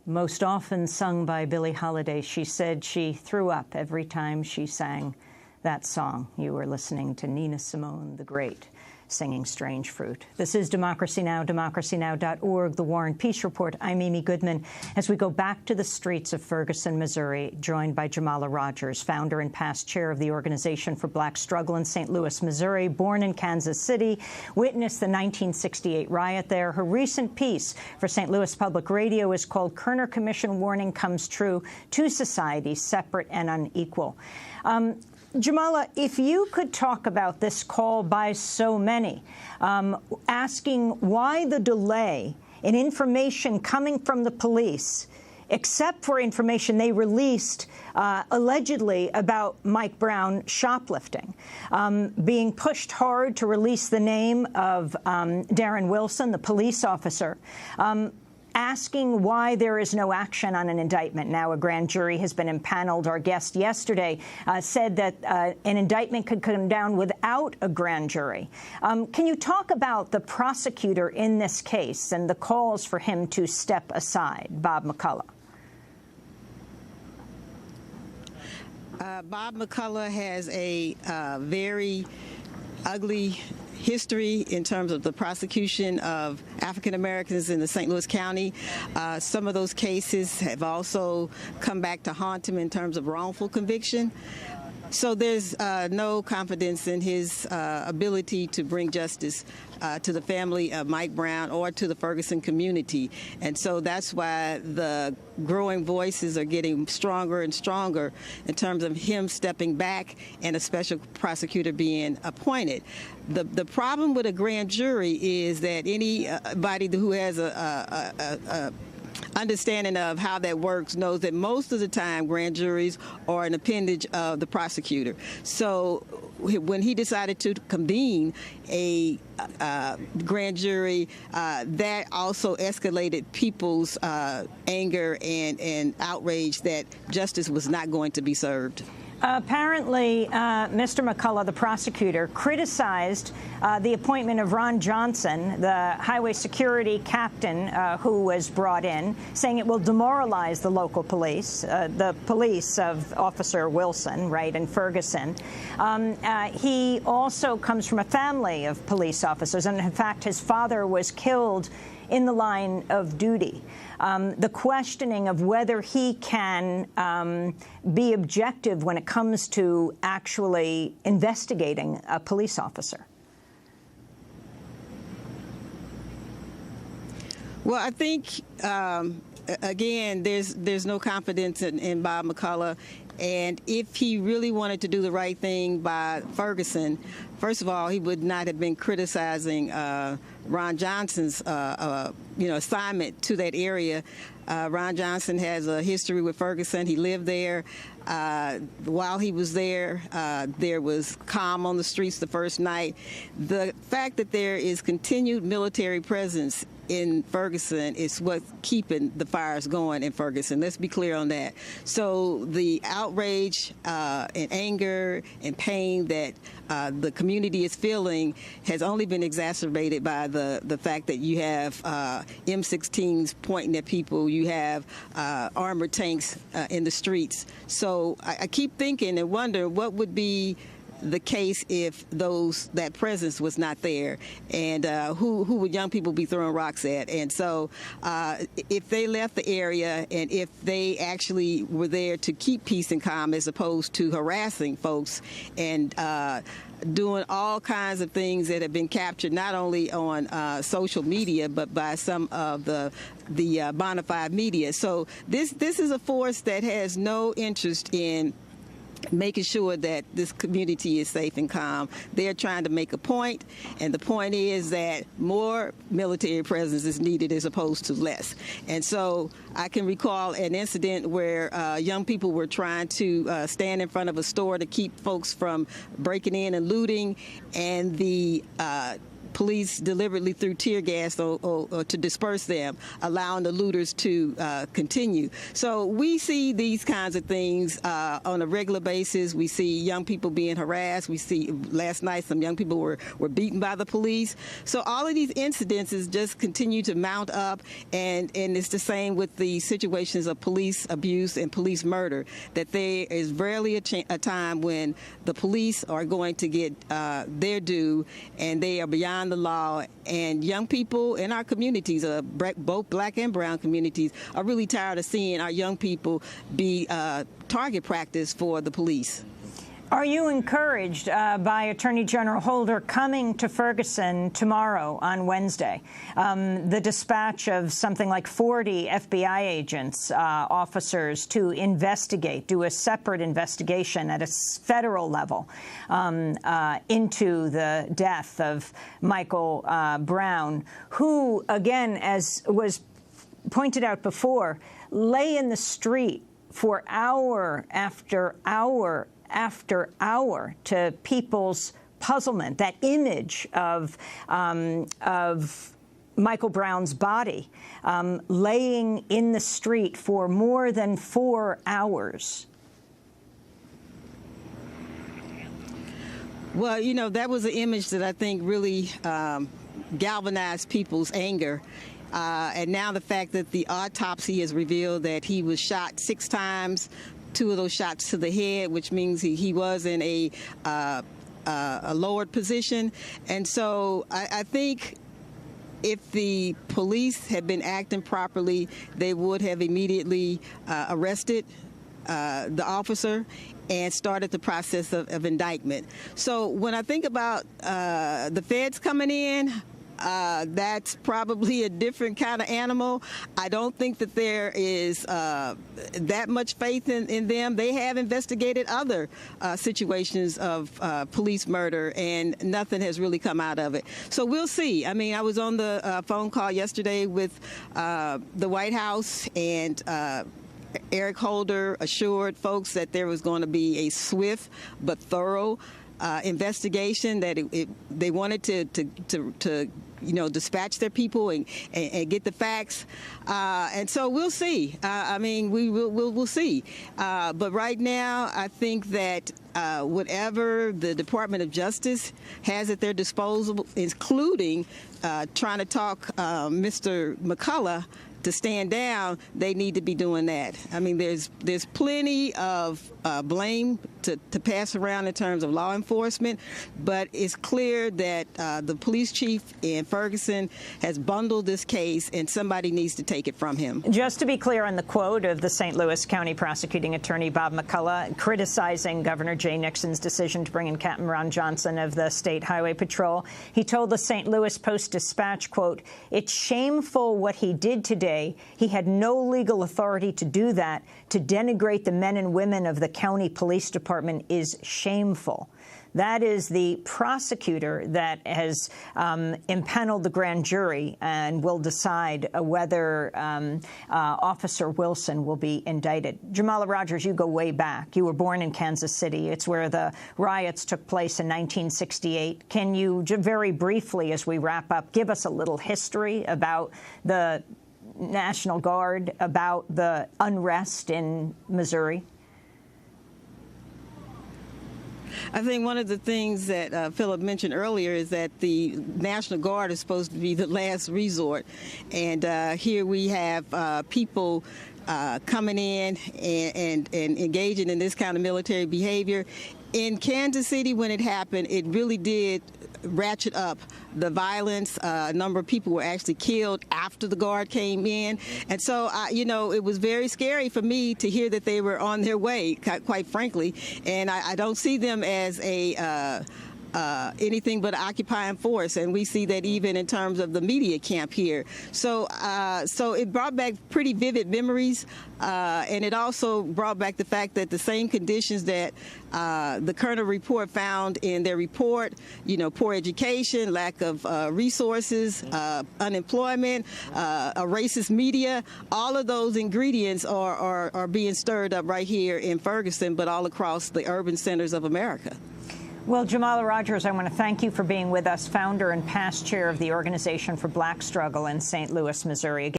most often sung by Billie Holiday. She said she threw up every time she sang that song. You were listening to Nina Simone, the great, singing Strange Fruit. This is Democracy Now!, democracynow.org, The War and Peace Report. I'm Amy Goodman. As we go back to the streets of Ferguson, Missouri, joined by Jamala Rogers, founder and past chair of the Organization for Black Struggle in St. Louis, Missouri, born in Kansas City, witnessed the 1968 riot there. Her recent piece for St. Louis Public Radio is called Kerner Commission Warning Comes True, Two Societies Separate and Unequal. Jamala, if you could talk about this call by so many, asking why the delay in information coming from the police, except for information they released allegedly about Mike Brown shoplifting, being pushed hard to release the name of Darren Wilson, the police officer, asking why there is no action on an indictment. Now a grand jury has been impaneled. Our guest yesterday said that an indictment could come down without a grand jury. Can you talk about the prosecutor in this case and the calls for him to step aside, Bob McCullough? Bob McCullough has a very ugly history in terms of the prosecution of African Americans in the St. Louis County. Some of those cases have also come back to haunt him in terms of wrongful conviction. So there's no confidence in his ability to bring justice to the family of Mike Brown or to the Ferguson community. And so that's why the growing voices are getting stronger and stronger in terms of him stepping back and a special prosecutor being appointed. The problem with a grand jury is that anybody who has a understanding of how that works knows that most of the time grand juries are an appendage of the prosecutor. So when he decided to convene a grand jury, that also escalated people's anger and outrage that justice was not going to be served. Apparently, Mr. McCullough, the prosecutor, criticized the appointment of Ron Johnson, the highway security captain who was brought in, saying it will demoralize the local police, the police of Officer Wilson, right, in Ferguson. He also comes from a family of police officers, and in fact, his father was killed in the line of duty. The questioning of whether he can be objective when it comes to actually investigating a police officer. Well, I think, again, there's no confidence in Bob McCullough. And if he really wanted to do the right thing by Ferguson, first of all, he would not have been criticizing Ron Johnson's assignment to that area. Ron Johnson has a history with Ferguson. He lived there. While he was there was calm on the streets the first night. The fact that there is continued military presence in Ferguson is what's keeping the fires going in Ferguson. Let's be clear on that. So the outrage and anger and pain that the community is feeling has only been exacerbated by the fact that you have M16s pointing at people, you have armored tanks in the streets. So I keep thinking and wonder what would be the case if that presence was not there, and who would young people be throwing rocks at? And so if they left the area and if they actually were there to keep peace and calm as opposed to harassing folks and doing all kinds of things that have been captured not only on social media but by some of the bona fide media. So this is a force that has no interest in making sure that this community is safe and calm. They're trying to make a point, and the point is that more military presence is needed as opposed to less. And so I can recall an incident where young people were trying to stand in front of a store to keep folks from breaking in and looting, and the police deliberately threw tear gas or to disperse them, allowing the looters to continue. So we see these kinds of things on a regular basis. We see young people being harassed. We see last night some young people were beaten by the police. So all of these incidences just continue to mount up, and it's the same with the situations of police abuse and police murder, that there is rarely a time when the police are going to get their due, and they are beyond the law. And young people in our communities, both black and brown communities, are really tired of seeing our young people be target practice for the police. Are you encouraged by Attorney General Holder coming to Ferguson tomorrow on Wednesday? The dispatch of something like 40 FBI agents, officers, to investigate, do a separate investigation at a federal level into the death of Michael Brown, who, again, as was pointed out before, lay in the street for hour after hour after hour to people's puzzlement. That image of Michael Brown's body laying in the street for more than 4 hours. Well, you know, that was an image that I think really galvanized people's anger. And now the fact that the autopsy has revealed that he was shot 6 times, 2 of those shots to the head, which means he was in a lowered position. And so I think if the police had been acting properly, they would have immediately arrested the officer and started the process of indictment. So when I think about the feds coming in, that's probably a different kind of animal. I don't think that there is that much faith in them. They have investigated other situations of police murder, and nothing has really come out of it. So we'll see. I mean, I was on the phone call yesterday with the White House, and Eric Holder assured folks that there was going to be a swift but thorough investigation, that they wanted to dispatch their people and get the facts, and so we'll see. I mean, we'll see. But right now, I think that whatever the Department of Justice has at their disposal, including trying to talk Mr. McCullough to stand down, they need to be doing that. I mean, there's plenty of blame to pass around in terms of law enforcement, but it's clear that the police chief in Ferguson has bundled this case, and somebody needs to take it from him. Just to be clear on the quote of the St. Louis County prosecuting attorney Bob McCullough criticizing Governor Jay Nixon's decision to bring in Captain Ron Johnson of the State Highway Patrol, he told the St. Louis Post-Dispatch, quote, "It's shameful what he did today. He had no legal authority to do that. To denigrate the men and women of the county police department is shameful." That is the prosecutor that has impaneled the grand jury and will decide whether Officer Wilson will be indicted. Jamala Rogers, you go way back. You were born in Kansas City. It's where the riots took place in 1968. Can you, very briefly, as we wrap up, give us a little history about the National Guard, about the unrest in Missouri? I think one of the things that Philip mentioned earlier is that the National Guard is supposed to be the last resort. And here we have people coming in and engaging in this kind of military behavior. In Kansas City, when it happened, it really did ratchet up the violence. A number of people were actually killed after the Guard came in. And so, it was very scary for me to hear that they were on their way, quite frankly. And I don't see them as anything but occupying force, and we see that even in terms of the media camp here. So it brought back pretty vivid memories, and it also brought back the fact that the same conditions that the Kerner report found in their report, poor education, lack of resources, unemployment, a racist media, all of those ingredients are being stirred up right here in Ferguson, but all across the urban centers of America. Well, Jamala Rogers, I want to thank you for being with us, founder and past chair of the Organization for Black Struggle in St. Louis, Missouri.